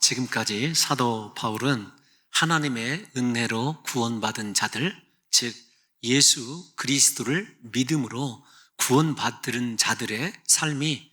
지금까지 사도 바울은 하나님의 은혜로 구원받은 자들, 즉 예수 그리스도를 믿음으로 구원받은 자들의 삶이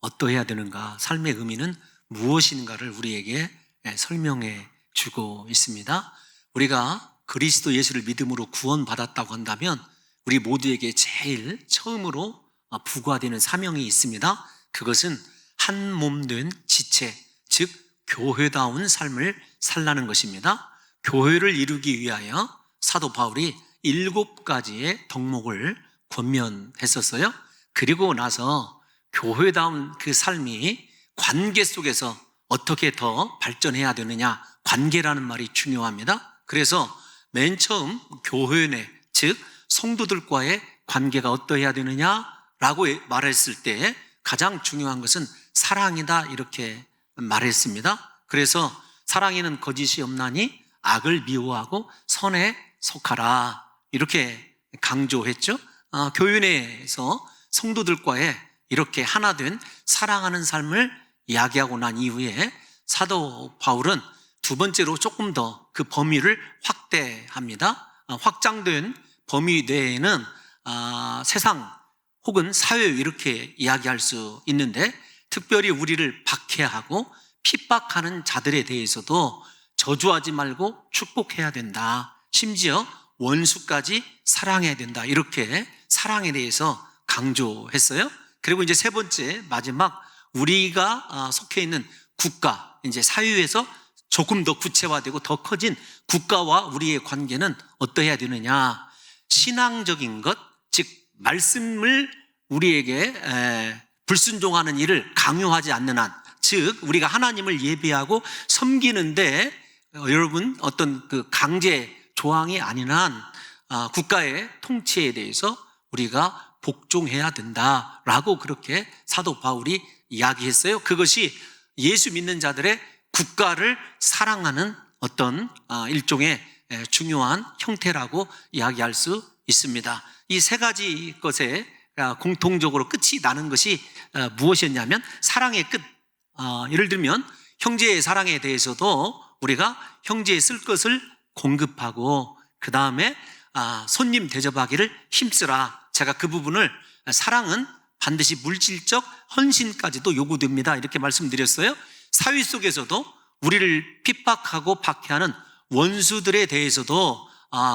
어떠해야 되는가, 삶의 의미는 무엇인가를 우리에게 설명해 주고 있습니다. 우리가 그리스도 예수를 믿음으로 구원받았다고 한다면 우리 모두에게 제일 처음으로 부과되는 사명이 있습니다. 그것은 한 몸 된 지체, 즉 교회다운 삶을 살라는 것입니다. 교회를 이루기 위하여 사도 바울이 7가지의 덕목을 권면했었어요. 그리고 나서 교회다운 그 삶이 관계 속에서 어떻게 더 발전해야 되느냐, 관계라는 말이 중요합니다. 그래서 맨 처음 교회 내, 즉 성도들과의 관계가 어떠해야 되느냐라고 말했을 때 가장 중요한 것은 사랑이다, 이렇게 말했습니다. 그래서 사랑에는 거짓이 없나니 악을 미워하고 선에 속하라, 이렇게 강조했죠. 교회 내에서 성도들과의 이렇게 하나 된 사랑하는 삶을 이야기하고 난 이후에 사도 바울은 두 번째로 조금 더 그 범위를 확대합니다. 확장된 범위 내에는 세상 혹은 사회, 이렇게 이야기할 수 있는데, 특별히 우리를 박해하고 핍박하는 자들에 대해서도 저주하지 말고 축복해야 된다. 심지어 원수까지 사랑해야 된다. 이렇게 사랑에 대해서 강조했어요. 그리고 이제 세 번째, 마지막, 우리가 속해 있는 국가, 이제 사회에서 조금 더 구체화되고 더 커진 국가와 우리의 관계는 어떠해야 되느냐. 신앙적인 것, 즉 말씀을 우리에게 불순종하는 일을 강요하지 않는 한, 즉 우리가 하나님을 예배하고 섬기는데 여러분 어떤 그 강제 조항이 아닌 한 국가의 통치에 대해서 우리가 복종해야 된다라고 그렇게 사도 바울이 이야기했어요. 그것이 예수 믿는 자들의 국가를 사랑하는 어떤 일종의 중요한 형태라고 이야기할 수 있습니다. 이 세 가지 것에 공통적으로 끝이 나는 것이 무엇이었냐면 사랑의 끝. 예를 들면 형제의 사랑에 대해서도 우리가 형제의 쓸 것을 공급하고, 그 다음에 손님 대접하기를 힘쓰라. 제가 그 부분을 사랑은 반드시 물질적 헌신까지도 요구됩니다, 이렇게 말씀드렸어요. 사회 속에서도 우리를 핍박하고 박해하는 원수들에 대해서도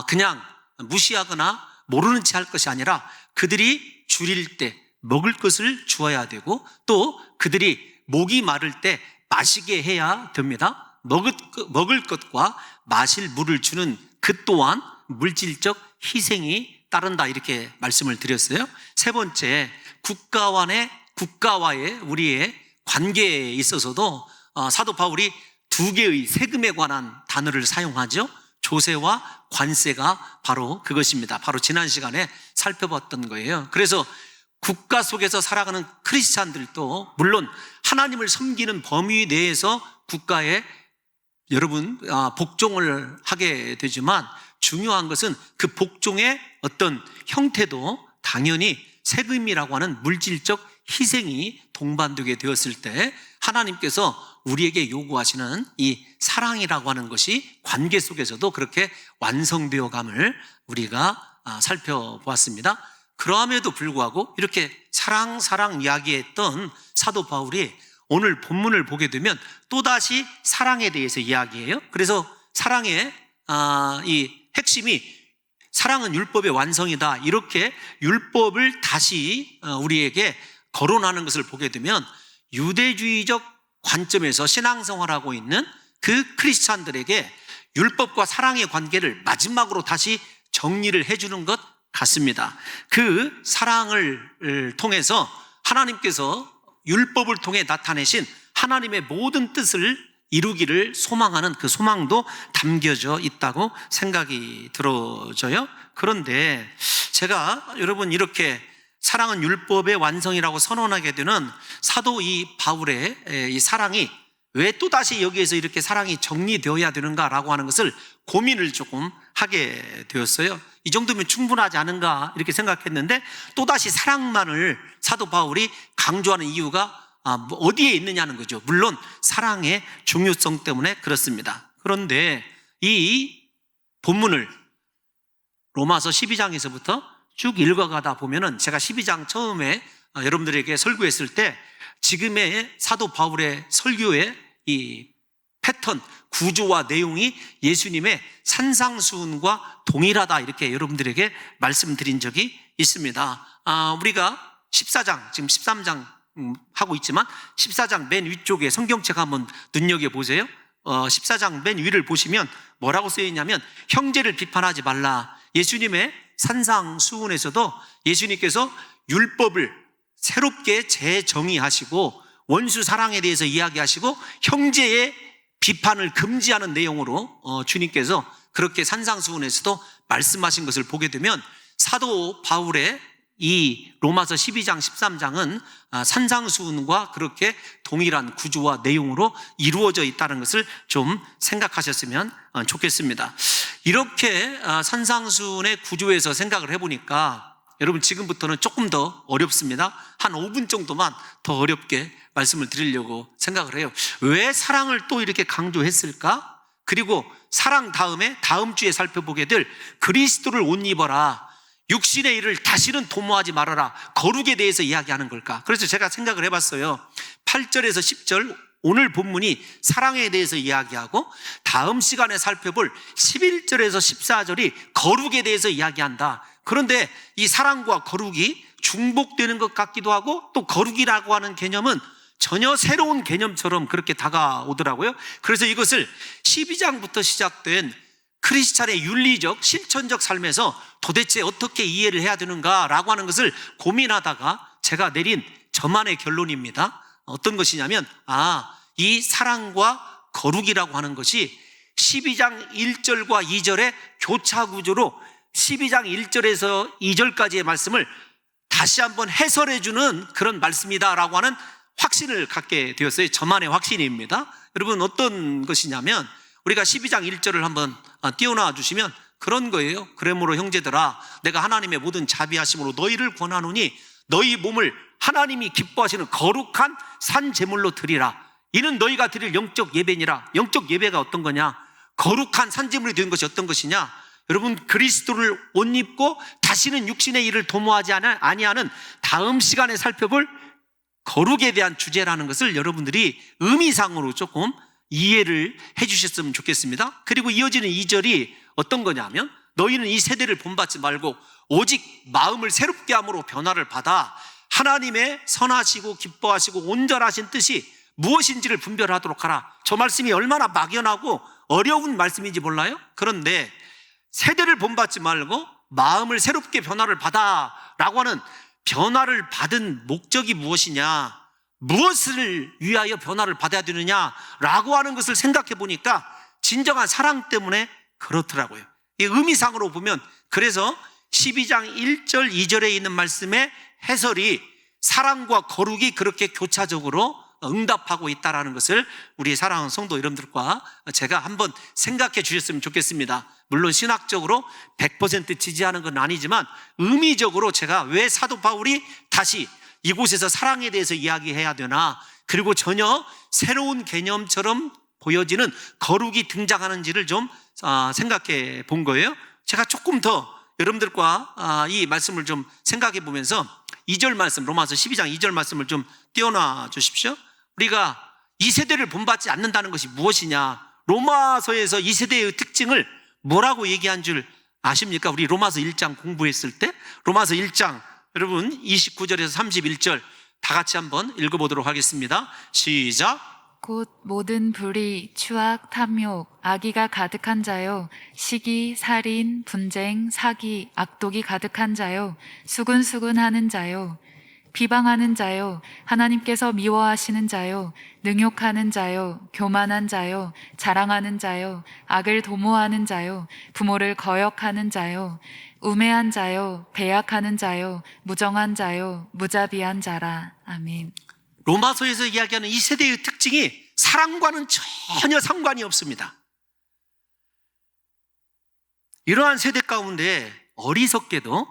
그냥 무시하거나 모르는 채 할 것이 아니라 그들이 줄일 때 먹을 것을 주어야 되고, 또 그들이 목이 마를 때 마시게 해야 됩니다. 먹을 것과 마실 물을 주는 그 또한 물질적 희생이 따른다, 이렇게 말씀을 드렸어요. 세 번째, 국가와의 우리의 관계에 있어서도 사도 바울이 2개의 세금에 관한 단어를 사용하죠. 조세와 관세가 바로 그것입니다. 바로 지난 시간에 살펴봤던 거예요. 그래서 국가 속에서 살아가는 크리스찬들도 물론 하나님을 섬기는 범위 내에서 국가에 여러분 복종을 하게 되지만, 중요한 것은 그 복종의 어떤 형태도 당연히 세금이라고 하는 물질적 희생이 동반되게 되었을 때 하나님께서 우리에게 요구하시는 이 사랑이라고 하는 것이 관계 속에서도 그렇게 완성되어 감을 우리가 살펴보았습니다. 그럼에도 불구하고 이렇게 사랑 이야기했던 사도 바울이 오늘 본문을 보게 되면 또다시 사랑에 대해서 이야기해요. 그래서 사랑의 이 핵심이 사랑은 율법의 완성이다, 이렇게 율법을 다시 우리에게 거론하는 것을 보게 되면 유대주의적 관점에서 신앙생활하고 있는 그 크리스찬들에게 율법과 사랑의 관계를 마지막으로 다시 정리를 해주는 것 같습니다. 그 사랑을 통해서 하나님께서 율법을 통해 나타내신 하나님의 모든 뜻을 이루기를 소망하는 그 소망도 담겨져 있다고 생각이 들어져요. 그런데 제가 여러분 이렇게 사랑은 율법의 완성이라고 선언하게 되는 사도 이 바울의 이 사랑이 왜 또다시 여기에서 이렇게 사랑이 정리되어야 되는가라고 하는 것을 고민을 조금 하게 되었어요. 이 정도면 충분하지 않은가 이렇게 생각했는데, 또다시 사랑만을 사도 바울이 강조하는 이유가 어디에 있느냐는 거죠. 물론 사랑의 중요성 때문에 그렇습니다. 그런데 이 본문을 로마서 12장에서부터 쭉 읽어가다 보면은 제가 12장 처음에 여러분들에게 설교했을 때 지금의 사도 바울의 설교의 이 패턴, 구조와 내용이 예수님의 산상수훈과 동일하다 이렇게 여러분들에게 말씀드린 적이 있습니다. 우리가 14장, 지금 13장 하고 있지만 14장 맨 위쪽에 성경책 한번 눈여겨보세요. 14장 맨 위를 보시면 뭐라고 쓰여 있냐면 형제를 비판하지 말라. 예수님의 산상수훈에서도 예수님께서 율법을 새롭게 재정의하시고 원수 사랑에 대해서 이야기하시고 형제의 비판을 금지하는 내용으로 주님께서 그렇게 산상수훈에서도 말씀하신 것을 보게 되면 사도 바울의 이 로마서 12장 13장은 산상수훈과 그렇게 동일한 구조와 내용으로 이루어져 있다는 것을 좀 생각하셨으면 좋겠습니다. 이렇게 산상수훈의 구조에서 생각을 해보니까 여러분 지금부터는 조금 더 어렵습니다. 한 5분 정도만 더 어렵게 말씀을 드리려고 생각을 해요. 왜 사랑을 또 이렇게 강조했을까? 그리고 사랑 다음에 다음 주에 살펴보게 될 그리스도를 옷 입어라, 육신의 일을 다시는 도모하지 말아라, 거룩에 대해서 이야기하는 걸까? 그래서 제가 생각을 해봤어요. 8절에서 10절 오늘 본문이 사랑에 대해서 이야기하고 다음 시간에 살펴볼 11절에서 14절이 거룩에 대해서 이야기한다. 그런데 이 사랑과 거룩이 중복되는 것 같기도 하고 또 거룩이라고 하는 개념은 전혀 새로운 개념처럼 그렇게 다가오더라고요. 그래서 이것을 12장부터 시작된 크리스찬의 윤리적, 실천적 삶에서 도대체 어떻게 이해를 해야 되는가라고 하는 것을 고민하다가 제가 내린 저만의 결론입니다. 어떤 것이냐면 이 사랑과 거룩이라고 하는 것이 12장 1절과 2절의 교차 구조로 12장 1절에서 2절까지의 말씀을 다시 한번 해설해주는 그런 말씀이다라고 하는 확신을 갖게 되었어요. 저만의 확신입니다. 여러분 어떤 것이냐면 우리가 12장 1절을 한번 띄워놔 주시면 그런 거예요. 그러므로 형제들아 내가 하나님의 모든 자비하심으로 너희를 권하노니 너희 몸을 하나님이 기뻐하시는 거룩한 산 제물로 드리라. 이는 너희가 드릴 영적 예배니라. 영적 예배가 어떤 거냐? 거룩한 산 제물이 되는 것이 어떤 것이냐? 여러분 그리스도를 옷 입고 다시는 육신의 일을 도모하지 아니하는 다음 시간에 살펴볼 거룩에 대한 주제라는 것을 여러분들이 의미상으로 조금 이해를 해 주셨으면 좋겠습니다. 그리고 이어지는 2절이 어떤 거냐면 너희는 이 세대를 본받지 말고 오직 마음을 새롭게 함으로 변화를 받아 하나님의 선하시고 기뻐하시고 온전하신 뜻이 무엇인지를 분별하도록 하라. 저 말씀이 얼마나 막연하고 어려운 말씀인지 몰라요? 그런데 세대를 본받지 말고 마음을 새롭게 변화를 받아 라고 하는 변화를 받은 목적이 무엇이냐, 무엇을 위하여 변화를 받아야 되느냐라고 하는 것을 생각해 보니까 진정한 사랑 때문에 그렇더라고요. 이 의미상으로 보면 그래서 12장 1절 2절에 있는 말씀의 해설이 사랑과 거룩이 그렇게 교차적으로 응답하고 있다는 것을 우리 사랑하는 성도 여러분들과 제가 한번 생각해 주셨으면 좋겠습니다. 물론 신학적으로 100% 지지하는 건 아니지만 의미적으로 제가 왜 사도 바울이 다시 이곳에서 사랑에 대해서 이야기해야 되나, 그리고 전혀 새로운 개념처럼 보여지는 거룩이 등장하는지를 좀 생각해 본 거예요. 제가 조금 더 여러분들과 이 말씀을 좀 생각해 보면서 2절 말씀, 로마서 12장 2절 말씀을 좀 띄워놔 주십시오. 우리가 이 세대를 본받지 않는다는 것이 무엇이냐, 로마서에서 이 세대의 특징을 뭐라고 얘기한 줄 아십니까? 우리 로마서 1장 공부했을 때 로마서 1장 여러분 29절에서 31절 다 같이 한번 읽어보도록 하겠습니다. 시작. 곧 모든 불의, 추악, 탐욕, 악의가 가득한 자요, 시기, 살인, 분쟁, 사기, 악독이 가득한 자요, 수근수근하는 자요, 비방하는 자요, 하나님께서 미워하시는 자요, 능욕하는 자요, 교만한 자요, 자랑하는 자요, 악을 도모하는 자요, 부모를 거역하는 자요, 우매한 자요, 배약하는 자요, 무정한 자요, 무자비한 자라. 아멘. 로마서에서 이야기하는 이 세대의 특징이 사랑과는 전혀 상관이 없습니다. 이러한 세대 가운데 어리석게도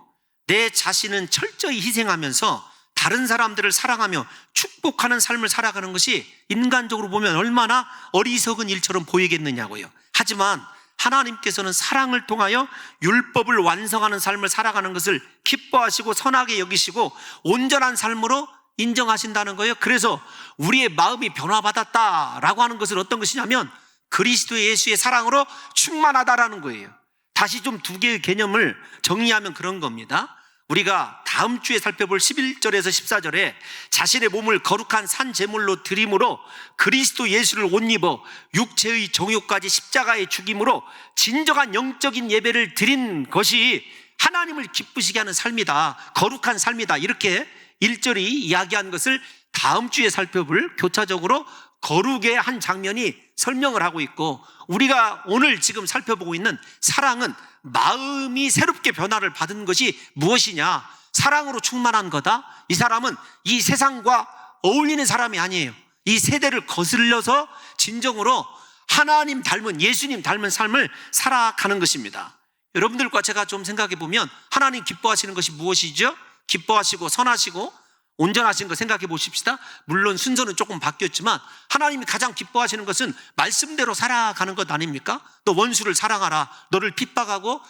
내 자신은 철저히 희생하면서 다른 사람들을 사랑하며 축복하는 삶을 살아가는 것이 인간적으로 보면 얼마나 어리석은 일처럼 보이겠느냐고요. 하지만 하나님께서는 사랑을 통하여 율법을 완성하는 삶을 살아가는 것을 기뻐하시고 선하게 여기시고 온전한 삶으로 인정하신다는 거예요. 그래서 우리의 마음이 변화받았다라고 하는 것은 어떤 것이냐면 그리스도 예수의 사랑으로 충만하다라는 거예요. 다시 좀 두 개의 개념을 정리하면 그런 겁니다. 우리가 다음 주에 살펴볼 11절에서 14절에 자신의 몸을 거룩한 산 제물로 드림으로 그리스도 예수를 옷 입어 육체의 정욕까지 십자가에 죽임으로 진정한 영적인 예배를 드린 것이 하나님을 기쁘시게 하는 삶이다, 거룩한 삶이다, 이렇게 1절이 이야기한 것을 다음 주에 살펴볼 교차적으로 거룩의 한 장면이 설명을 하고 있고, 우리가 오늘 지금 살펴보고 있는 사랑은 마음이 새롭게 변화를 받은 것이 무엇이냐? 사랑으로 충만한 거다. 이 사람은 이 세상과 어울리는 사람이 아니에요. 이 세대를 거슬려서 진정으로 하나님 닮은, 예수님 닮은 삶을 살아가는 것입니다. 여러분들과 제가 좀 생각해 보면 하나님 기뻐하시는 것이 무엇이죠? 기뻐하시고 선하시고 온전하신 거 생각해 보십시다. 물론 순서는 조금 바뀌었지만 하나님이 가장 기뻐하시는 것은 말씀대로 살아가는 것 아닙니까? 너 원수를 사랑하라. 너를 핍박하고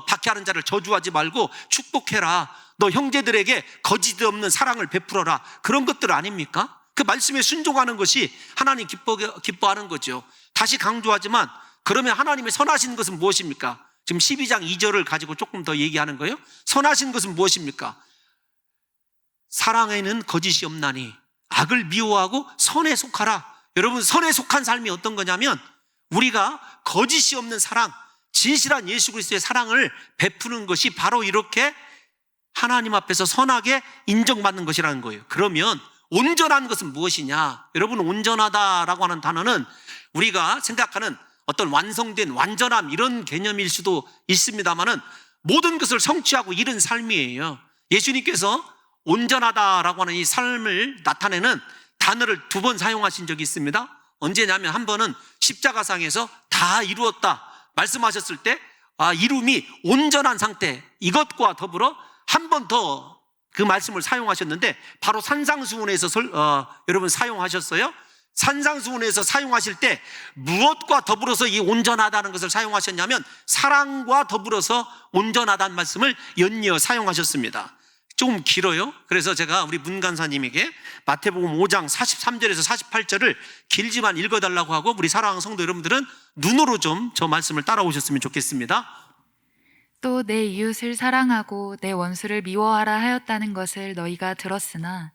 박해하는 자를 저주하지 말고 축복해라. 너 형제들에게 거짓 없는 사랑을 베풀어라. 그런 것들 아닙니까? 그 말씀에 순종하는 것이 하나님 기뻐하는 거죠. 다시 강조하지만 그러면 하나님의 선하신 것은 무엇입니까? 지금 12장 2절을 가지고 조금 더 얘기하는 거예요. 선하신 것은 무엇입니까? 사랑에는 거짓이 없나니 악을 미워하고 선에 속하라. 여러분, 선에 속한 삶이 어떤 거냐면 우리가 거짓이 없는 사랑, 진실한 예수 그리스도의 사랑을 베푸는 것이 바로 이렇게 하나님 앞에서 선하게 인정받는 것이라는 거예요. 그러면 온전한 것은 무엇이냐? 여러분, 온전하다라고 하는 단어는 우리가 생각하는 어떤 완성된 완전함 이런 개념일 수도 있습니다만은 모든 것을 성취하고 이룬 삶이에요. 예수님께서 온전하다라고 하는 이 삶을 나타내는 단어를 2번 사용하신 적이 있습니다. 언제냐면 한 번은 십자가상에서 다 이루었다 말씀하셨을 때 이름이 온전한 상태, 이것과 더불어 한 번 더 그 말씀을 사용하셨는데 바로 산상수훈에서 여러분 사용하셨어요. 산상수훈에서 사용하실 때 무엇과 더불어서 이 온전하다는 것을 사용하셨냐면 사랑과 더불어서 온전하다는 말씀을 연이어 사용하셨습니다. 조금 길어요. 그래서 제가 우리 문간사님에게 마태복음 5장 43절에서 48절을 길지만 읽어달라고 하고 우리 사랑하는 성도 여러분들은 눈으로 좀 저 말씀을 따라오셨으면 좋겠습니다. 또 내 이웃을 사랑하고 내 원수를 미워하라 하였다는 것을 너희가 들었으나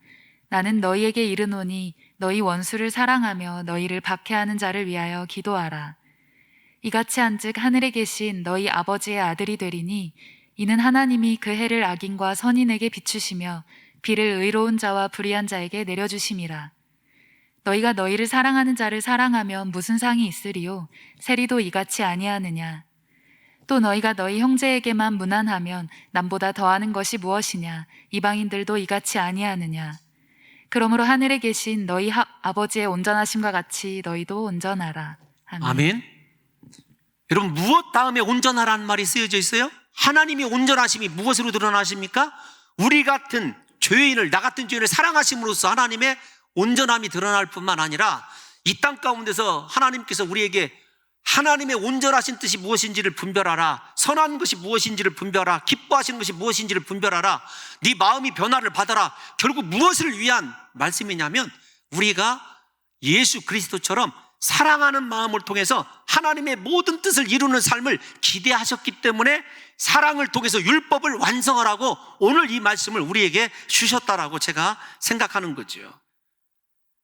나는 너희에게 이르노니 너희 원수를 사랑하며 너희를 박해하는 자를 위하여 기도하라. 이같이 한즉 하늘에 계신 너희 아버지의 아들이 되리니 이는 하나님이 그 해를 악인과 선인에게 비추시며 비를 의로운 자와 불의한 자에게 내려주심이라. 너희가 너희를 사랑하는 자를 사랑하면 무슨 상이 있으리요? 세리도 이같이 아니하느냐? 또 너희가 너희 형제에게만 무난하면 남보다 더하는 것이 무엇이냐? 이방인들도 이같이 아니하느냐? 그러므로 하늘에 계신 너희 아버지의 온전하심과 같이 너희도 온전하라. 아멘. 아멘. 여러분, 무엇 다음에 온전하라는 말이 쓰여져 있어요? 하나님의 온전하심이 무엇으로 드러나십니까? 우리 같은 죄인을, 나 같은 죄인을 사랑하심으로써 하나님의 온전함이 드러날 뿐만 아니라 이 땅 가운데서 하나님께서 우리에게 하나님의 온전하신 뜻이 무엇인지를 분별하라, 선한 것이 무엇인지를 분별하라, 기뻐하시는 것이 무엇인지를 분별하라, 네 마음이 변화를 받아라. 결국 무엇을 위한 말씀이냐면 우리가 예수 그리스도처럼 사랑하는 마음을 통해서 하나님의 모든 뜻을 이루는 삶을 기대하셨기 때문에 사랑을 통해서 율법을 완성하라고 오늘 이 말씀을 우리에게 주셨다라고 제가 생각하는 거죠.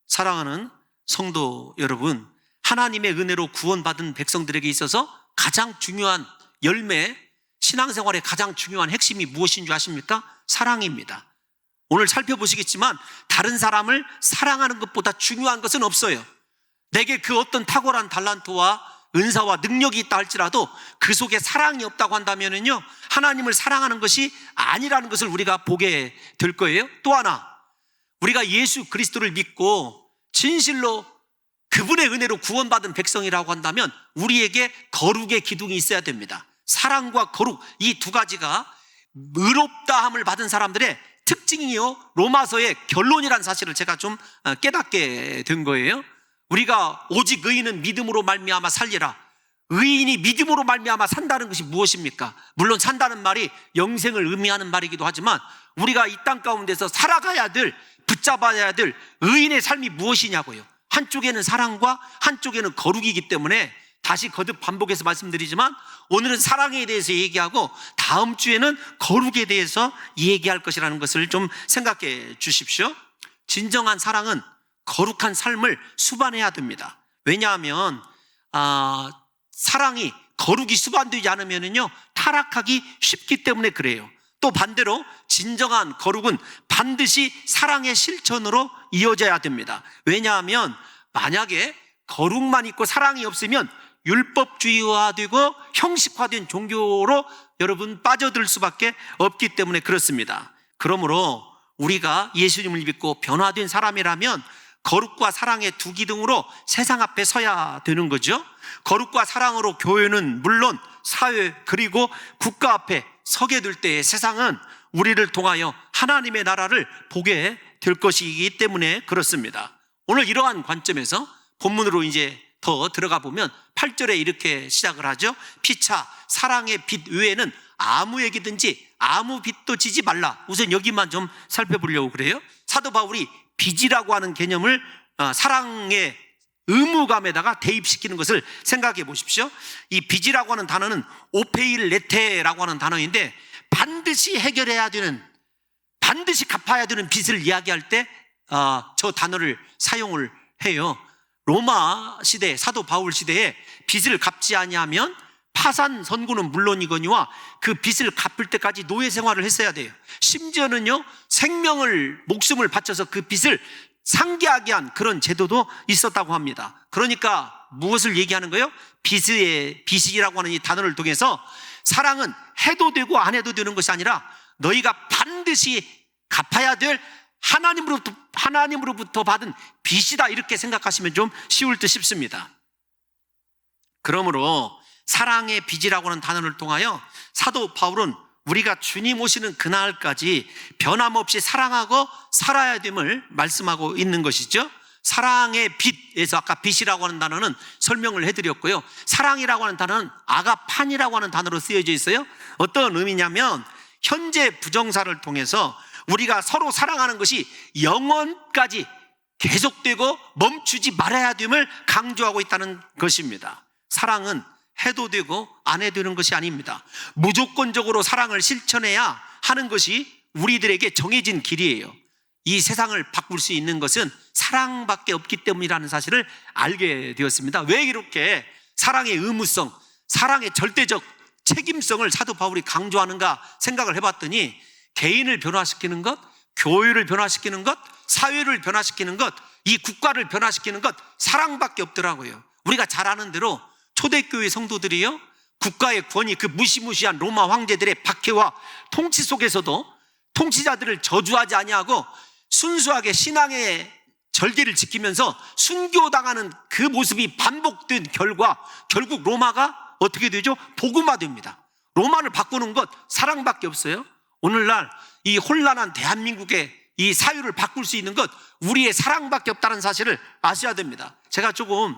사랑하는 성도 여러분, 하나님의 은혜로 구원받은 백성들에게 있어서 가장 중요한 열매, 신앙생활의 가장 중요한 핵심이 무엇인 줄 아십니까? 사랑입니다. 오늘 살펴보시겠지만 다른 사람을 사랑하는 것보다 중요한 것은 없어요. 내게 그 어떤 탁월한 달란트와 은사와 능력이 있다 할지라도 그 속에 사랑이 없다고 한다면요, 하나님을 사랑하는 것이 아니라는 것을 우리가 보게 될 거예요. 또 하나, 우리가 예수 그리스도를 믿고 진실로 그분의 은혜로 구원받은 백성이라고 한다면 우리에게 거룩의 기둥이 있어야 됩니다. 사랑과 거룩, 이 두 가지가 의롭다함을 받은 사람들의 특징이요 로마서의 결론이라는 사실을 제가 좀 깨닫게 된 거예요. 우리가 오직 의인은 믿음으로 말미암아 살리라. 의인이 믿음으로 말미암아 산다는 것이 무엇입니까? 물론 산다는 말이 영생을 의미하는 말이기도 하지만 우리가 이 땅 가운데서 살아가야 될, 붙잡아야 될 의인의 삶이 무엇이냐고요. 한쪽에는 사랑과 한쪽에는 거룩이기 때문에 다시 거듭 반복해서 말씀드리지만 오늘은 사랑에 대해서 얘기하고 다음 주에는 거룩에 대해서 얘기할 것이라는 것을 좀 생각해 주십시오. 진정한 사랑은 거룩한 삶을 수반해야 됩니다. 왜냐하면 사랑이 거룩이 수반되지 않으면요 타락하기 쉽기 때문에 그래요. 또 반대로 진정한 거룩은 반드시 사랑의 실천으로 이어져야 됩니다. 왜냐하면 만약에 거룩만 있고 사랑이 없으면 율법주의화되고 형식화된 종교로 여러분 빠져들 수밖에 없기 때문에 그렇습니다. 그러므로 우리가 예수님을 믿고 변화된 사람이라면 거룩과 사랑의 두 기둥으로 세상 앞에 서야 되는 거죠. 거룩과 사랑으로 교회는 물론 사회 그리고 국가 앞에 서게 될 때에 세상은 우리를 통하여 하나님의 나라를 보게 될 것이기 때문에 그렇습니다. 오늘 이러한 관점에서 본문으로 이제 더 들어가 보면 8절에 이렇게 시작을 하죠. 피차 사랑의 빛 외에는 아무에게든지 아무 빛도 지지 말라. 우선 여기만 좀 살펴보려고 그래요. 사도 바울이 빚이라고 하는 개념을 사랑의 의무감에다가 대입시키는 것을 생각해 보십시오. 이 빚이라고 하는 단어는 오페일레테라고 하는 단어인데 반드시 해결해야 되는, 반드시 갚아야 되는 빚을 이야기할 때 저 단어를 사용을 해요. 로마 시대, 사도 바울 시대에 빚을 갚지 아니하면 파산 선고는 물론이거니와 그 빚을 갚을 때까지 노예 생활을 했어야 돼요. 심지어는요 생명을, 목숨을 바쳐서 그 빚을 상기하게 한 그런 제도도 있었다고 합니다. 그러니까 무엇을 얘기하는 거예요? 빚이라고 하는 이 단어를 통해서 사랑은 해도 되고 안 해도 되는 것이 아니라 너희가 반드시 갚아야 될 하나님으로부터 받은 빚이다, 이렇게 생각하시면 좀 쉬울 듯 싶습니다. 그러므로 사랑의 빚이라고 하는 단어를 통하여 사도 바울은 우리가 주님 오시는 그날까지 변함없이 사랑하고 살아야 됨을 말씀하고 있는 것이죠. 사랑의 빚에서 아까 빚이라고 하는 단어는 설명을 해드렸고요. 사랑이라고 하는 단어는 아가판이라고 하는 단어로 쓰여져 있어요. 어떤 의미냐면 현재 부정사를 통해서 우리가 서로 사랑하는 것이 영원까지 계속되고 멈추지 말아야 됨을 강조하고 있다는 것입니다. 사랑은 해도 되고 안 해도 되는 것이 아닙니다. 무조건적으로 사랑을 실천해야 하는 것이 우리들에게 정해진 길이에요. 이 세상을 바꿀 수 있는 것은 사랑밖에 없기 때문이라는 사실을 알게 되었습니다. 왜 이렇게 사랑의 의무성, 사랑의 절대적 책임성을 사도 바울이 강조하는가 생각을 해봤더니 개인을 변화시키는 것, 교회를 변화시키는 것, 사회를 변화시키는 것, 이 국가를 변화시키는 것 사랑밖에 없더라고요. 우리가 잘 아는 대로 초대교회 성도들이요 국가의 권위, 그 무시무시한 로마 황제들의 박해와 통치 속에서도 통치자들을 저주하지 아니하고 순수하게 신앙의 절개를 지키면서 순교당하는 그 모습이 반복된 결과 결국 로마가 어떻게 되죠? 복음화됩니다. 로마를 바꾸는 것 사랑밖에 없어요. 오늘날 이 혼란한 대한민국의 이 사유를 바꿀 수 있는 것 우리의 사랑밖에 없다는 사실을 아셔야 됩니다. 제가 조금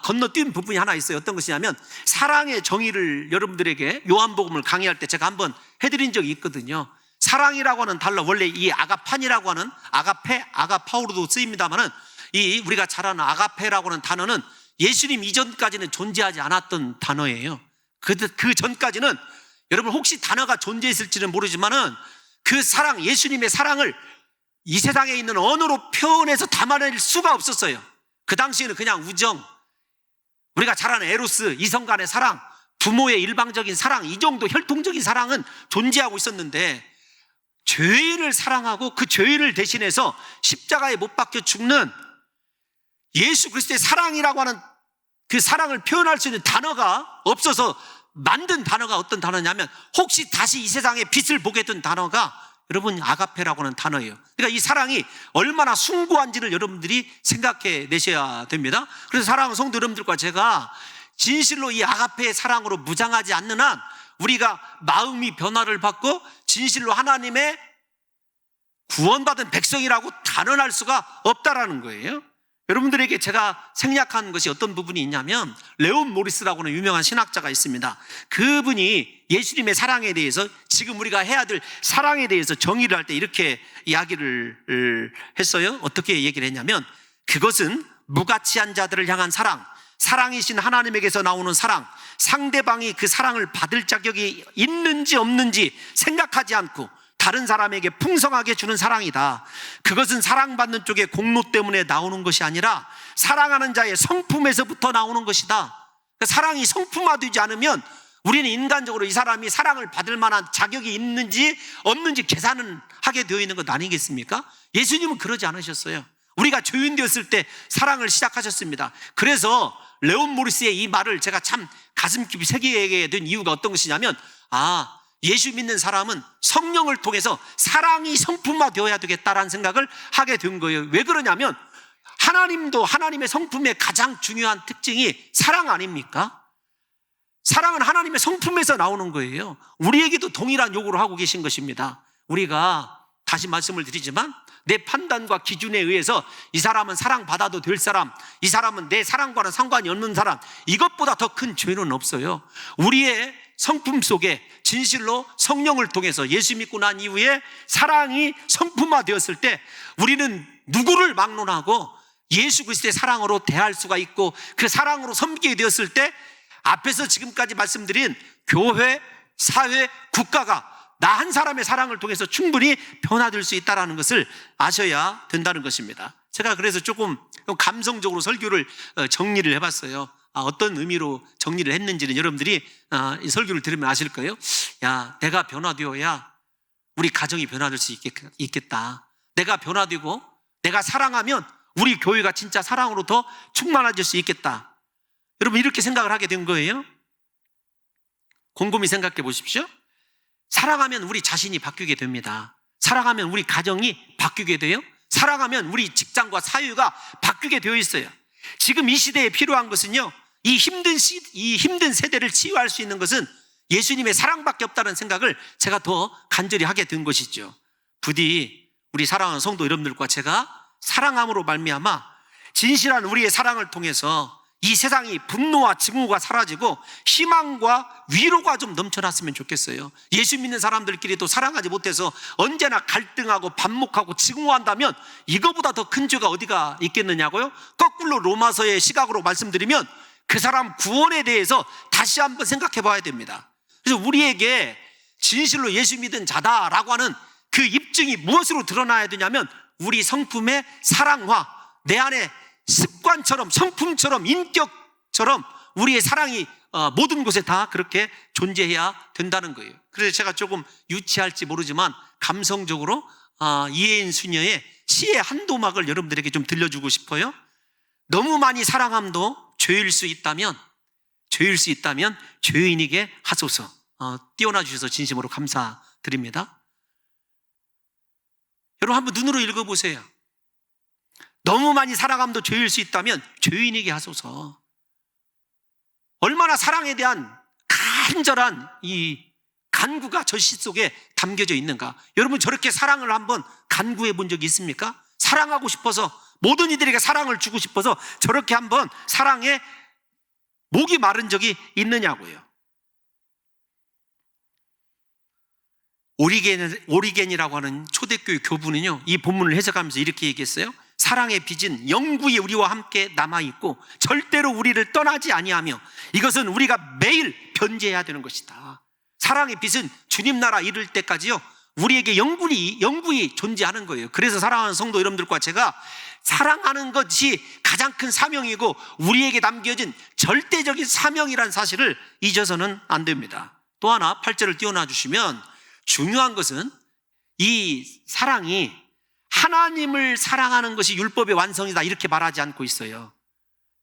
건너뛴 부분이 하나 있어요. 어떤 것이냐면 사랑의 정의를 여러분들에게 요한복음을 강의할 때 제가 한번 해드린 적이 있거든요. 사랑이라고 하는 단어, 원래 이 아가판이라고 하는 아가페, 아가파우로도 쓰입니다만은 이 우리가 잘 아는 아가페라고 하는 단어는 예수님 이전까지는 존재하지 않았던 단어예요. 그 전까지는 여러분 혹시 단어가 존재했을지는 모르지만은 그 사랑, 예수님의 사랑을 이 세상에 있는 언어로 표현해서 담아낼 수가 없었어요. 그 당시에는 그냥 우정, 우리가 잘 아는 에로스, 이성 간의 사랑, 부모의 일방적인 사랑, 이 정도 혈통적인 사랑은 존재하고 있었는데 죄인을 사랑하고 그 죄인을 대신해서 십자가에 못 박혀 죽는 예수 그리스도의 사랑이라고 하는 그 사랑을 표현할 수 있는 단어가 없어서 만든 단어가 어떤 단어냐면 혹시 다시 이 세상에 빛을 보게 된 단어가 여러분 아가페라고 하는 단어예요. 그러니까 이 사랑이 얼마나 숭고한지를 여러분들이 생각해 내셔야 됩니다. 그래서 사랑하는 성도 여러분들과 제가 진실로 이 아가페의 사랑으로 무장하지 않는 한 우리가 마음이 변화를 받고 진실로 하나님의 구원받은 백성이라고 단언할 수가 없다라는 거예요. 여러분들에게 제가 생략한 것이 어떤 부분이 있냐면, 레온 모리스라고 하는 유명한 신학자가 있습니다. 그분이 예수님의 사랑에 대해서, 지금 우리가 해야 될 사랑에 대해서 정의를 할 때 이렇게 이야기를 했어요. 어떻게 얘기를 했냐면, 그것은 무가치한 자들을 향한 사랑, 사랑이신 하나님에게서 나오는 사랑, 상대방이 그 사랑을 받을 자격이 있는지 없는지 생각하지 않고 다른 사람에게 풍성하게 주는 사랑이다. 그것은 사랑받는 쪽의 공로 때문에 나오는 것이 아니라 사랑하는 자의 성품에서부터 나오는 것이다. 그러니까 사랑이 성품화되지 않으면 우리는 인간적으로 이 사람이 사랑을 받을 만한 자격이 있는지 없는지 계산은 하게 되어 있는 것 아니겠습니까? 예수님은 그러지 않으셨어요. 우리가 죄인되었을 때 사랑을 시작하셨습니다. 그래서 레온 모리스의 이 말을 제가 참 가슴 깊이 새기게 된 이유가 어떤 것이냐면, 예수 믿는 사람은 성령을 통해서 사랑이 성품화되어야 되겠다라는 생각을 하게 된 거예요. 왜 그러냐면, 하나님도 하나님의 성품의 가장 중요한 특징이 사랑 아닙니까? 사랑은 하나님의 성품에서 나오는 거예요. 우리에게도 동일한 요구를 하고 계신 것입니다. 우리가 다시 말씀을 드리지만, 내 판단과 기준에 의해서 이 사람은 사랑받아도 될 사람, 이 사람은 내 사랑과는 상관이 없는 사람, 이것보다 더 큰 죄는 없어요. 우리의 성품 속에 진실로 성령을 통해서 예수 믿고 난 이후에 사랑이 성품화되었을 때 우리는 누구를 막론하고 예수 그리스도의 사랑으로 대할 수가 있고, 그 사랑으로 섬기게 되었을 때 앞에서 지금까지 말씀드린 교회, 사회, 국가가 나 한 사람의 사랑을 통해서 충분히 변화될 수 있다는 것을 아셔야 된다는 것입니다. 제가 그래서 조금 감성적으로 설교를 정리를 해봤어요. 어떤 의미로 정리를 했는지는 여러분들이 이 설교를 들으면 아실 거예요. 내가 변화되어야 우리 가정이 변화될 수 있겠다. 내가 변화되고 내가 사랑하면 우리 교회가 진짜 사랑으로 더 충만해질 수 있겠다. 여러분, 이렇게 생각을 하게 된 거예요. 곰곰이 생각해 보십시오. 사랑하면 우리 자신이 바뀌게 됩니다. 사랑하면 우리 가정이 바뀌게 돼요. 사랑하면 우리 직장과 사회가 바뀌게 되어 있어요. 지금 이 시대에 필요한 것은요, 이 힘든 세대를 치유할 수 있는 것은 예수님의 사랑밖에 없다는 생각을 제가 더 간절히 하게 된 것이죠. 부디 우리 사랑하는 성도 여러분들과 제가 사랑함으로 말미암아 진실한 우리의 사랑을 통해서 이 세상이 분노와 증오가 사라지고 희망과 위로가 좀 넘쳐났으면 좋겠어요. 예수 믿는 사람들끼리도 사랑하지 못해서 언제나 갈등하고 반목하고 증오한다면 이거보다 더 큰 죄가 어디가 있겠느냐고요? 거꾸로 로마서의 시각으로 말씀드리면 그 사람 구원에 대해서 다시 한번 생각해 봐야 됩니다. 그래서 우리에게 진실로 예수 믿은 자다라고 하는 그 입증이 무엇으로 드러나야 되냐면, 우리 성품의 사랑화, 내 안에 습관처럼, 성품처럼, 인격처럼 우리의 사랑이 모든 곳에 다 그렇게 존재해야 된다는 거예요. 그래서 제가 조금 유치할지 모르지만 감성적으로 이혜인 수녀의 시의 한 도막을 여러분들에게 좀 들려주고 싶어요. 너무 많이 사랑함도 죄일 수 있다면 죄인에게 하소서. 띄워놔 주셔서 진심으로 감사드립니다. 여러분, 한번 눈으로 읽어보세요. 너무 많이 사랑함도 죄일 수 있다면 죄인에게 하소서. 얼마나 사랑에 대한 간절한 이 간구가 저 시 속에 담겨져 있는가. 여러분, 저렇게 사랑을 한번 간구해 본 적이 있습니까? 사랑하고 싶어서, 모든 이들에게 사랑을 주고 싶어서 저렇게 한번 사랑에 목이 마른 적이 있느냐고요. 오리겐이라고 하는 초대교회 교부는요, 이 본문을 해석하면서 이렇게 얘기했어요. 사랑의 빛은 영구히 우리와 함께 남아있고 절대로 우리를 떠나지 아니하며 이것은 우리가 매일 변제해야 되는 것이다. 사랑의 빛은 주님 나라 이를 때까지요, 우리에게 영구히 존재하는 거예요. 그래서 사랑하는 성도 여러분들과 제가 사랑하는 것이 가장 큰 사명이고 우리에게 남겨진 절대적인 사명이라는 사실을 잊어서는 안 됩니다. 또 하나 8절을 띄워놔 주시면, 중요한 것은 이 사랑이 하나님을 사랑하는 것이 율법의 완성이다 이렇게 말하지 않고 있어요.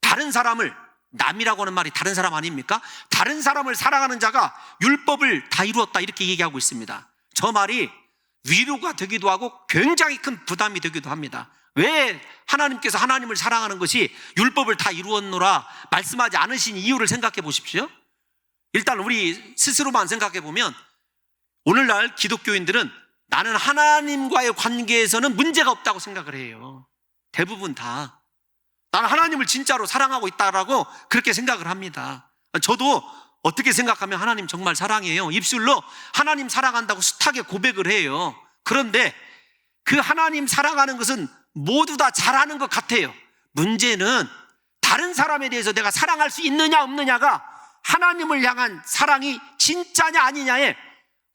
다른 사람을, 남이라고 하는 말이 다른 사람 아닙니까? 다른 사람을 사랑하는 자가 율법을 다 이루었다 이렇게 얘기하고 있습니다. 저 말이 위로가 되기도 하고 굉장히 큰 부담이 되기도 합니다. 왜 하나님께서 하나님을 사랑하는 것이 율법을 다 이루었노라 말씀하지 않으신 이유를 생각해 보십시오. 일단 우리 스스로만 생각해 보면, 오늘날 기독교인들은 나는 하나님과의 관계에서는 문제가 없다고 생각을 해요. 대부분 다. 나는 하나님을 진짜로 사랑하고 있다라고 그렇게 생각을 합니다. 저도 어떻게 생각하면 하나님 정말 사랑해요. 입술로 하나님 사랑한다고 숱하게 고백을 해요. 그런데 그 하나님 사랑하는 것은 모두 다 잘하는 것 같아요. 문제는 다른 사람에 대해서 내가 사랑할 수 있느냐 없느냐가 하나님을 향한 사랑이 진짜냐 아니냐에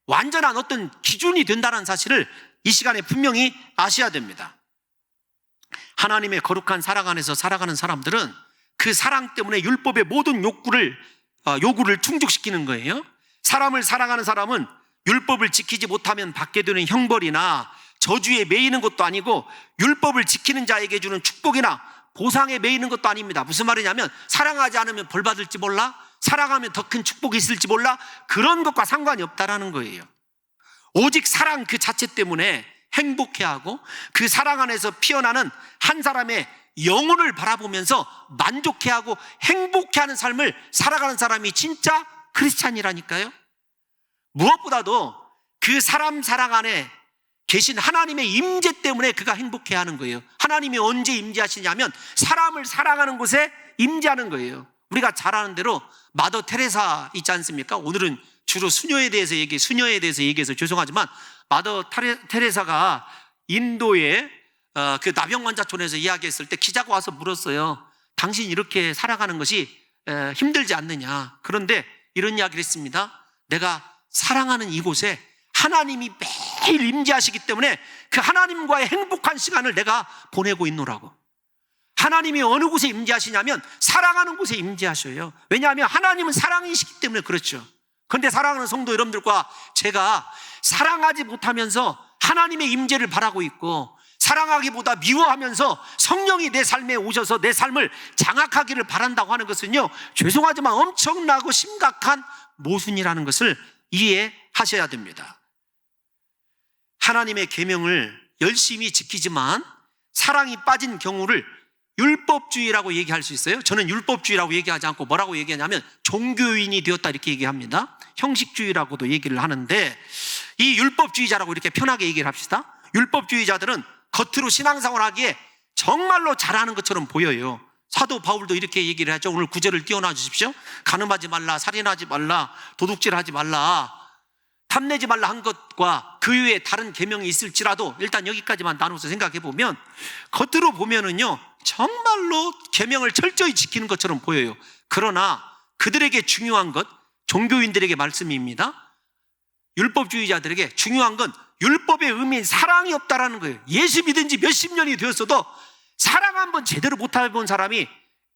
완전한 어떤 기준이 된다는 사실을 이 시간에 분명히 아셔야 됩니다. 하나님의 거룩한 사랑 안에서 살아가는 사람들은 그 사랑 때문에 율법의 모든 요구를 충족시키는 거예요. 사람을 사랑하는 사람은 율법을 지키지 못하면 받게 되는 형벌이나 저주에 매이는 것도 아니고 율법을 지키는 자에게 주는 축복이나 보상에 매이는 것도 아닙니다. 무슨 말이냐면 사랑하지 않으면 벌 받을지 몰라? 사랑하면 더 큰 축복이 있을지 몰라? 그런 것과 상관이 없다라는 거예요. 오직 사랑 그 자체 때문에 행복해하고 그 사랑 안에서 피어나는 한 사람의 영혼을 바라보면서 만족해하고 행복해하는 삶을 살아가는 사람이 진짜 크리스찬이라니까요. 무엇보다도 그 사람 사랑 안에 계신 하나님의 임재 때문에 그가 행복해하는 거예요. 하나님이 언제 임재하시냐면 사람을 사랑하는 곳에 임재하는 거예요. 우리가 잘 아는 대로 마더 테레사 있지 않습니까? 오늘은 주로 수녀에 대해서 얘기해서 죄송하지만 마더 테레사가 인도의 그 나병환자촌에서 이야기했을 때 기자가 와서 물었어요. 당신이 이렇게 살아가는 것이 힘들지 않느냐. 그런데 이런 이야기를 했습니다. 내가 사랑하는 이곳에 하나님이 매일 임재하시기 때문에 그 하나님과의 행복한 시간을 내가 보내고 있노라고. 하나님이 어느 곳에 임재하시냐면 사랑하는 곳에 임재하셔요. 왜냐하면 하나님은 사랑이시기 때문에 그렇죠. 그런데 사랑하는 성도 여러분들과 제가 사랑하지 못하면서 하나님의 임재를 바라고 있고 사랑하기보다 미워하면서 성령이 내 삶에 오셔서 내 삶을 장악하기를 바란다고 하는 것은요, 죄송하지만 엄청나고 심각한 모순이라는 것을 이해하셔야 됩니다. 하나님의 계명을 열심히 지키지만 사랑이 빠진 경우를 율법주의라고 얘기할 수 있어요. 저는 율법주의라고 얘기하지 않고 뭐라고 얘기하냐면 종교인이 되었다 이렇게 얘기합니다. 형식주의라고도 얘기를 하는데 이 율법주의자라고 이렇게 편하게 얘기를 합시다. 율법주의자들은 겉으로 신앙생활 하기에 정말로 잘하는 것처럼 보여요. 사도 바울도 이렇게 얘기를 하죠. 오늘 구절을 띄워놔 주십시오. 간음하지 말라, 살인하지 말라, 도둑질하지 말라, 탐내지 말라 한 것과 그 외에 다른 계명이 있을지라도 일단 여기까지만 나눠서 생각해 보면 겉으로 보면은요 정말로 계명을 철저히 지키는 것처럼 보여요. 그러나 그들에게 중요한 것, 종교인들에게 말씀입니다. 율법주의자들에게 중요한 건 율법의 의미인 사랑이 없다라는 거예요. 예수 믿은 지 몇십 년이 되었어도 사랑 한번 제대로 못 해본 사람이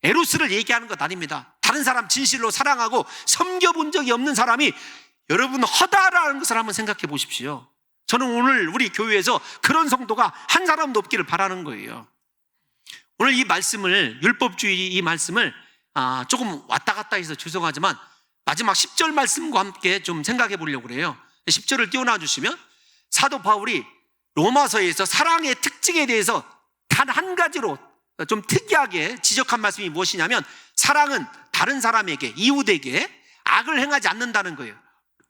에로스를 얘기하는 것 아닙니다. 다른 사람 진실로 사랑하고 섬겨본 적이 없는 사람이 여러분 허다라는 것을 한번 생각해 보십시오. 저는 오늘 우리 교회에서 그런 성도가 한 사람도 없기를 바라는 거예요. 오늘 이 말씀을, 율법주의 이 말씀을 조금 왔다 갔다 해서 죄송하지만 마지막 10절 말씀과 함께 좀 생각해 보려고 그래요. 10절을 띄워놔 주시면 사도 바울이 로마서에서 사랑의 특징에 대해서 단 한 가지로 좀 특이하게 지적한 말씀이 무엇이냐면 사랑은 다른 사람에게, 이웃에게 악을 행하지 않는다는 거예요.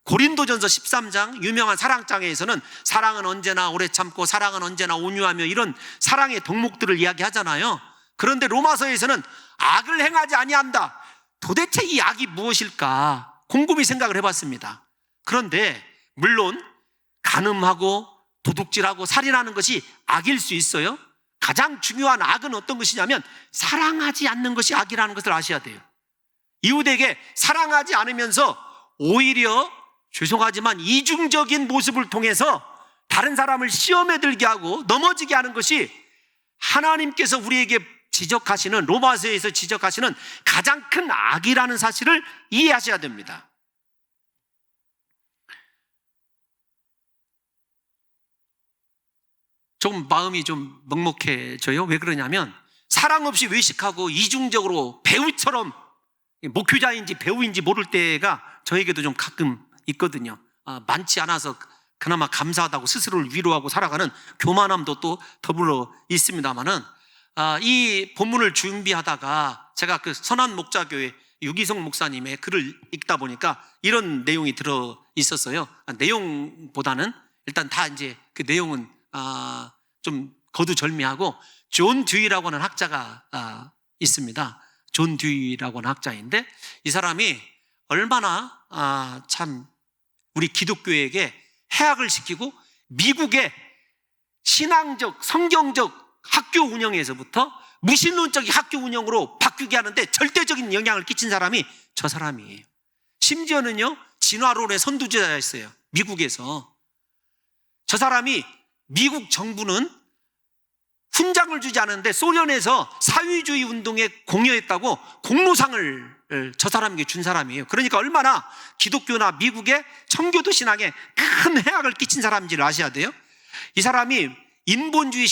고린도전서 13장 유명한 사랑장에서는 사랑은 언제나 오래 참고 사랑은 언제나 온유하며 이런 사랑의 덕목들을 이야기하잖아요. 그런데 로마서에서는 악을 행하지 아니한다. 도대체 이 악이 무엇일까 곰곰이 생각을 해봤습니다. 그런데 물론 간음하고 도둑질하고 살인하는 것이 악일 수 있어요. 가장 중요한 악은 어떤 것이냐면 사랑하지 않는 것이 악이라는 것을 아셔야 돼요. 이웃에게 사랑하지 않으면서 오히려 죄송하지만 이중적인 모습을 통해서 다른 사람을 시험에 들게 하고 넘어지게 하는 것이 하나님께서 우리에게 지적하시는, 로마서에서 지적하시는 가장 큰 악이라는 사실을 이해하셔야 됩니다. 조금 마음이 좀 먹먹해져요. 왜 그러냐면 사랑 없이 외식하고 이중적으로 배우처럼, 목회자인지 배우인지 모를 때가 저에게도 좀 가끔 있거든요. 많지 않아서 그나마 감사하다고 스스로를 위로하고 살아가는 교만함도 또 더불어 있습니다만은 이 본문을 준비하다가 제가 그 선한 목자교회 유기성 목사님의 글을 읽다 보니까 이런 내용이 들어 있었어요. 내용보다는 일단 다 이제 그 내용은 좀 거두절미하고 존 듀이라고 하는 학자가 있습니다. 존 듀이라고 하는 학자인데 이 사람이 얼마나 참 우리 기독교에게 해악을 시키고 미국의 신앙적, 성경적 학교 운영에서부터 무신론적인 학교 운영으로 바뀌게 하는데 절대적인 영향을 끼친 사람이 저 사람이에요. 심지어는요, 진화론의 선두주자였어요. 미국에서. 저 사람이 미국 정부는 훈장을 주지 않았는데 소련에서 사회주의 운동에 공여했다고 공로상을 저 사람에게 준 사람이에요. 그러니까 얼마나 기독교나 미국의 청교도 신앙에 큰 해악을 끼친 사람인지를 아셔야 돼요. 이 사람이 인본주의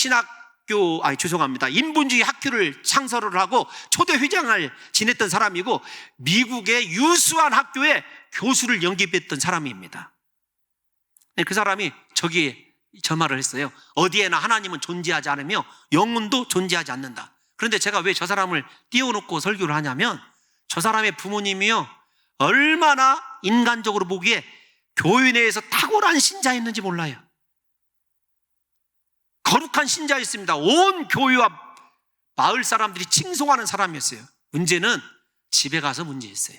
인본주의 학교를 창설을 하고 초대 회장을 지냈던 사람이고 미국의 유수한 학교에 교수를 영입했던 사람입니다. 그 사람이 저 말을 했어요. 어디에나 하나님은 존재하지 않으며 영혼도 존재하지 않는다. 그런데 제가 왜 저 사람을 띄워놓고 설교를 하냐면 저 사람의 부모님이요, 얼마나 인간적으로 보기에 교회 내에서 탁월한 신자였는지 몰라요. 거룩한 신자였습니다. 온 교회와 마을 사람들이 칭송하는 사람이었어요. 문제는 집에 가서 문제였어요.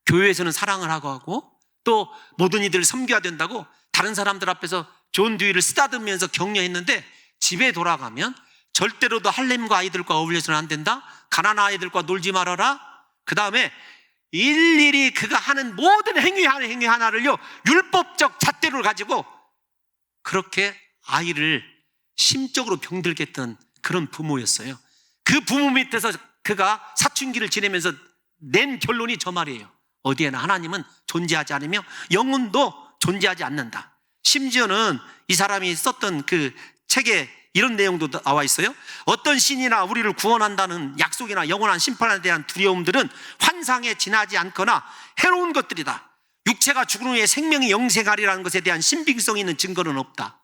교회에서는 사랑을 하고 또 모든 이들을 섬겨야 된다고 다른 사람들 앞에서 존 듀이를 쓰다듬으면서 격려했는데 집에 돌아가면 절대로도 할렘과 아이들과 어울려서는 안 된다. 가난한 아이들과 놀지 말아라. 그 다음에 일일이 그가 하는 모든 행위 하나를요, 율법적 잣대를 가지고 그렇게 아이를 심적으로 병들게 했던 그런 부모였어요. 그 부모 밑에서 그가 사춘기를 지내면서 낸 결론이 저 말이에요. 어디에나 하나님은 존재하지 않으며 영혼도 존재하지 않는다. 심지어는 이 사람이 썼던 그 책에 이런 내용도 나와 있어요. 어떤 신이나 우리를 구원한다는 약속이나 영원한 심판에 대한 두려움들은 환상에 지나지 않거나 해로운 것들이다. 육체가 죽은 후에 생명이 영생하리라는 것에 대한 신빙성 있는 증거는 없다.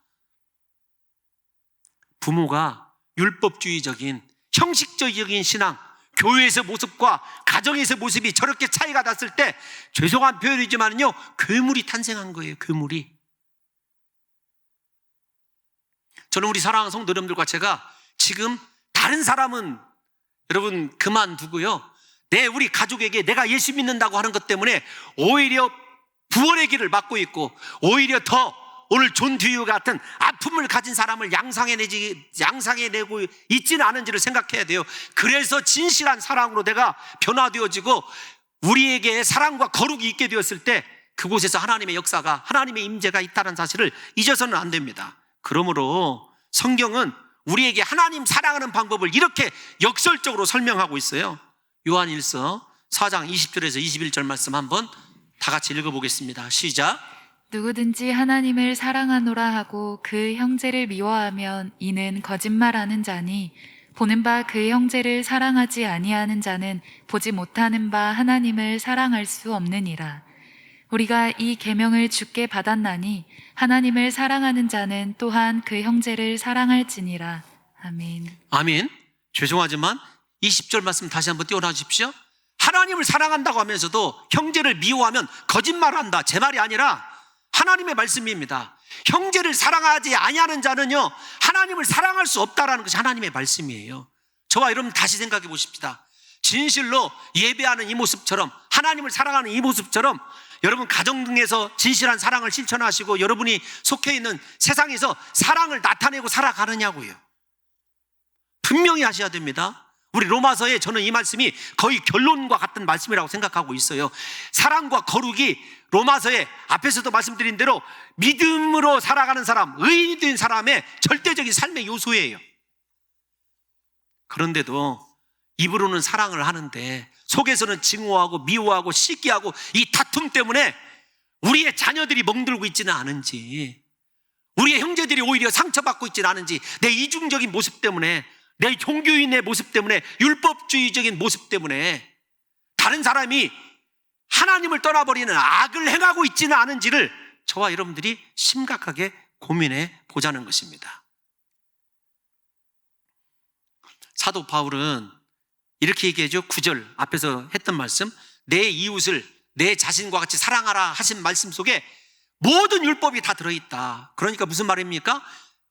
부모가 율법주의적인 형식적인 신앙, 교회에서 모습과 가정에서 모습이 저렇게 차이가 났을 때 죄송한 표현이지만요, 괴물이 탄생한 거예요. 괴물이. 저는 우리 사랑하는 성도 여러분들과 제가 지금 다른 사람은 여러분 그만두고요, 우리 가족에게 내가 예수 믿는다고 하는 것 때문에 오히려 부활의 길을 막고 있고 오히려 더 오늘 존 듀이 같은 아픔을 가진 사람을 양상해내고 있지는 않은지를 생각해야 돼요. 그래서 진실한 사랑으로 내가 변화되어지고 우리에게 사랑과 거룩이 있게 되었을 때 그곳에서 하나님의 역사가, 하나님의 임재가 있다는 사실을 잊어서는 안 됩니다. 그러므로 성경은 우리에게 하나님 사랑하는 방법을 이렇게 역설적으로 설명하고 있어요. 요한일서 4장 20절에서 21절 말씀 한번 다 같이 읽어보겠습니다. 시작. 누구든지 하나님을 사랑하노라 하고 그 형제를 미워하면 이는 거짓말하는 자니 보는 바 그 형제를 사랑하지 아니하는 자는 보지 못하는 바 하나님을 사랑할 수 없느니라. 우리가 이 계명을 주께 받았나니 하나님을 사랑하는 자는 또한 그 형제를 사랑할지니라. 아멘. 아멘. 죄송하지만 20절 말씀 다시 한번 띄워놔 주십시오. 하나님을 사랑한다고 하면서도 형제를 미워하면 거짓말한다, 제 말이 아니라 하나님의 말씀입니다. 형제를 사랑하지 아니하는 자는요, 하나님을 사랑할 수 없다라는 것이 하나님의 말씀이에요. 저와 여러분 다시 생각해 보십시다. 진실로 예배하는 이 모습처럼, 하나님을 사랑하는 이 모습처럼 여러분 가정 등에서 진실한 사랑을 실천하시고 여러분이 속해 있는 세상에서 사랑을 나타내고 살아가느냐고요. 분명히 하셔야 됩니다. 우리 로마서에 저는 이 말씀이 거의 결론과 같은 말씀이라고 생각하고 있어요. 사랑과 거룩이 로마서에 앞에서도 말씀드린 대로 믿음으로 살아가는 사람, 의인이 된 사람의 절대적인 삶의 요소예요. 그런데도 입으로는 사랑을 하는데 속에서는 증오하고 미워하고 시기하고 이 다툼 때문에 우리의 자녀들이 멍들고 있지는 않은지, 우리의 형제들이 오히려 상처받고 있지는 않은지, 내 이중적인 모습 때문에, 내 종교인의 모습 때문에, 율법주의적인 모습 때문에 다른 사람이 하나님을 떠나버리는 악을 행하고 있지는 않은지를 저와 여러분들이 심각하게 고민해 보자는 것입니다. 사도 바울은 이렇게 얘기하죠. 9절 앞에서 했던 말씀, 내 이웃을 내 자신과 같이 사랑하라 하신 말씀 속에 모든 율법이 다 들어있다. 그러니까 무슨 말입니까?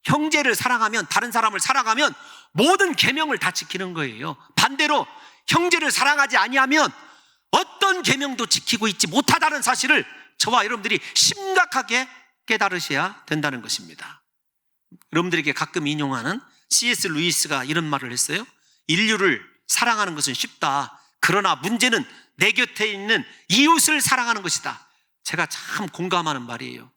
형제를 사랑하면, 다른 사람을 사랑하면 모든 계명을 다 지키는 거예요. 반대로 형제를 사랑하지 아니하면 어떤 계명도 지키고 있지 못하다는 사실을 저와 여러분들이 심각하게 깨달으셔야 된다는 것입니다. 여러분들에게 가끔 인용하는 C.S. 루이스가 이런 말을 했어요. 인류를 사랑하는 것은 쉽다. 그러나 문제는 내 곁에 있는 이웃을 사랑하는 것이다. 제가 참 공감하는 말이에요.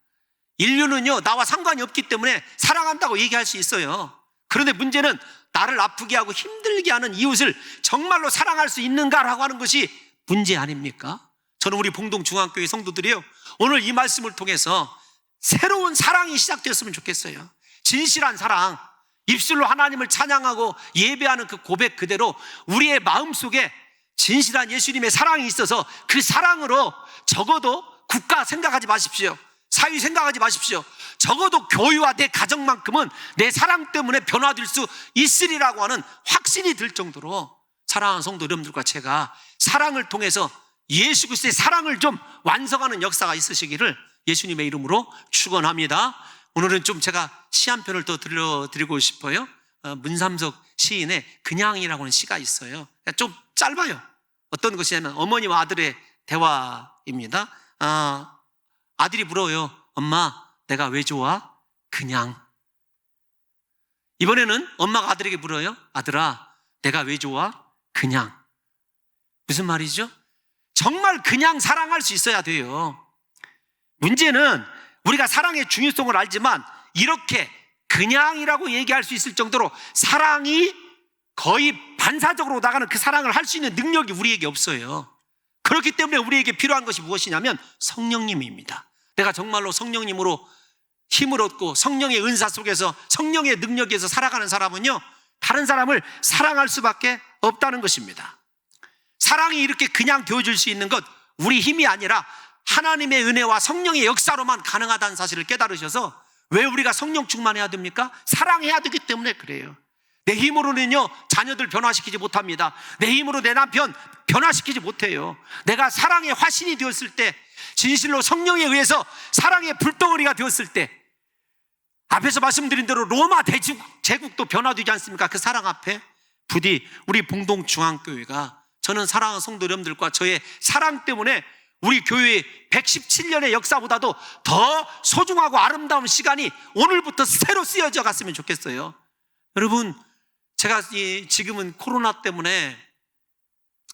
인류는요, 나와 상관이 없기 때문에 사랑한다고 얘기할 수 있어요. 그런데 문제는 나를 아프게 하고 힘들게 하는 이웃을 정말로 사랑할 수 있는가라고 하는 것이 문제 아닙니까? 저는 우리 봉동중앙교회 성도들이요, 오늘 이 말씀을 통해서 새로운 사랑이 시작되었으면 좋겠어요. 진실한 사랑, 입술로 하나님을 찬양하고 예배하는 그 고백 그대로 우리의 마음속에 진실한 예수님의 사랑이 있어서 그 사랑으로 적어도 국가 생각하지 마십시오. 사회 생각하지 마십시오. 적어도 교회와 내 가정만큼은 내 사랑 때문에 변화될 수 있으리라고 하는 확신이 들 정도로 사랑하는 성도 여러분들과 제가 사랑을 통해서 예수 그리스도의 사랑을 좀 완성하는 역사가 있으시기를 예수님의 이름으로 축원합니다. 오늘은 좀 제가 시 한 편을 더 들려드리고 싶어요. 문삼석 시인의 그냥이라고 하는 시가 있어요. 좀 짧아요. 어떤 것이냐면 어머니와 아들의 대화입니다. 아들이 물어요. 엄마, 내가 왜 좋아? 그냥. 이번에는 엄마가 아들에게 물어요. 아들아, 내가 왜 좋아? 그냥. 무슨 말이죠? 정말 그냥 사랑할 수 있어야 돼요. 문제는 우리가 사랑의 중요성을 알지만 이렇게 그냥이라고 얘기할 수 있을 정도로 사랑이 거의 반사적으로 나가는 그 사랑을 할 수 있는 능력이 우리에게 없어요. 그렇기 때문에 우리에게 필요한 것이 무엇이냐면 성령님입니다. 내가 정말로 성령님으로 힘을 얻고 성령의 은사 속에서 성령의 능력에서 살아가는 사람은요, 다른 사람을 사랑할 수밖에 없다는 것입니다. 사랑이 이렇게 그냥 되어줄 수 있는 것, 우리 힘이 아니라 하나님의 은혜와 성령의 역사로만 가능하다는 사실을 깨달으셔서 왜 우리가 성령 충만해야 됩니까? 사랑해야 되기 때문에 그래요. 내 힘으로는요, 자녀들 변화시키지 못합니다. 내 힘으로 내 남편 변화시키지 못해요. 내가 사랑의 화신이 되었을 때, 진실로 성령에 의해서 사랑의 불덩어리가 되었을 때, 앞에서 말씀드린 대로 로마 제국도 변화되지 않습니까? 그 사랑 앞에 부디 우리 봉동중앙교회가, 저는 사랑하는 성도 여러분들과 저의 사랑 때문에 우리 교회의 117년의 역사보다도 더 소중하고 아름다운 시간이 오늘부터 새로 쓰여져 갔으면 좋겠어요. 여러분, 제가 지금은 코로나 때문에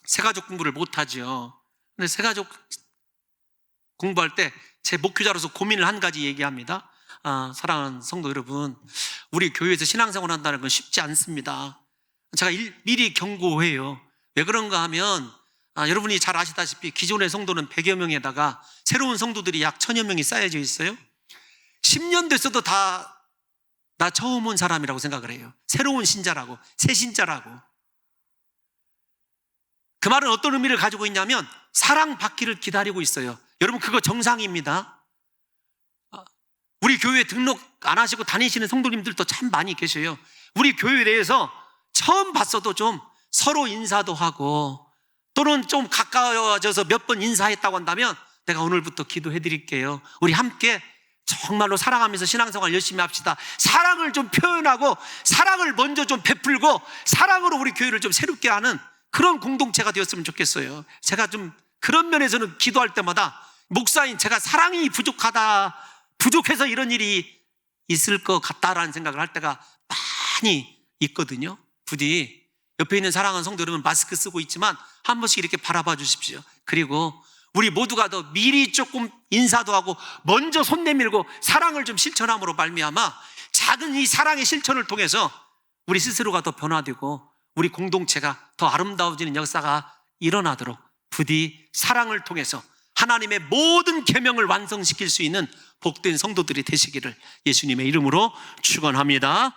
새가족 공부를 못하죠. 근데 새가족 공부할 때 제 목회자로서 고민을 한 가지 얘기합니다. 사랑하는 성도 여러분, 우리 교회에서 신앙생활 한다는 건 쉽지 않습니다. 제가 미리 경고해요. 왜 그런가 하면 여러분이 잘 아시다시피 기존의 성도는 100여 명에다가 새로운 성도들이 약 1000여 명이 쌓여져 있어요. 10년 됐어도 다 나 처음 온 사람이라고 생각을 해요. 새로운 신자라고, 새 신자라고. 그 말은 어떤 의미를 가지고 있냐면 사랑받기를 기다리고 있어요. 여러분, 그거 정상입니다. 우리 교회에 등록 안 하시고 다니시는 성도님들도 참 많이 계셔요. 우리 교회 내에서 처음 봤어도 좀 서로 인사도 하고, 또는 좀 가까워져서 몇 번 인사했다고 한다면 내가 오늘부터 기도해 드릴게요. 우리 함께 정말로 사랑하면서 신앙생활 열심히 합시다. 사랑을 좀 표현하고 사랑을 먼저 좀 베풀고 사랑으로 우리 교회를 좀 새롭게 하는 그런 공동체가 되었으면 좋겠어요. 제가 좀 그런 면에서는 기도할 때마다 목사인 제가 사랑이 부족해서 이런 일이 있을 것 같다라는 생각을 할 때가 많이 있거든요. 부디 옆에 있는 사랑하는 성도 여러분, 마스크 쓰고 있지만 한 번씩 이렇게 바라봐 주십시오. 그리고 우리 모두가 더 미리 조금 인사도 하고 먼저 손 내밀고 사랑을 좀 실천함으로 말미암아 작은 이 사랑의 실천을 통해서 우리 스스로가 더 변화되고 우리 공동체가 더 아름다워지는 역사가 일어나도록 부디 사랑을 통해서 하나님의 모든 계명을 완성시킬 수 있는 복된 성도들이 되시기를 예수님의 이름으로 축원합니다.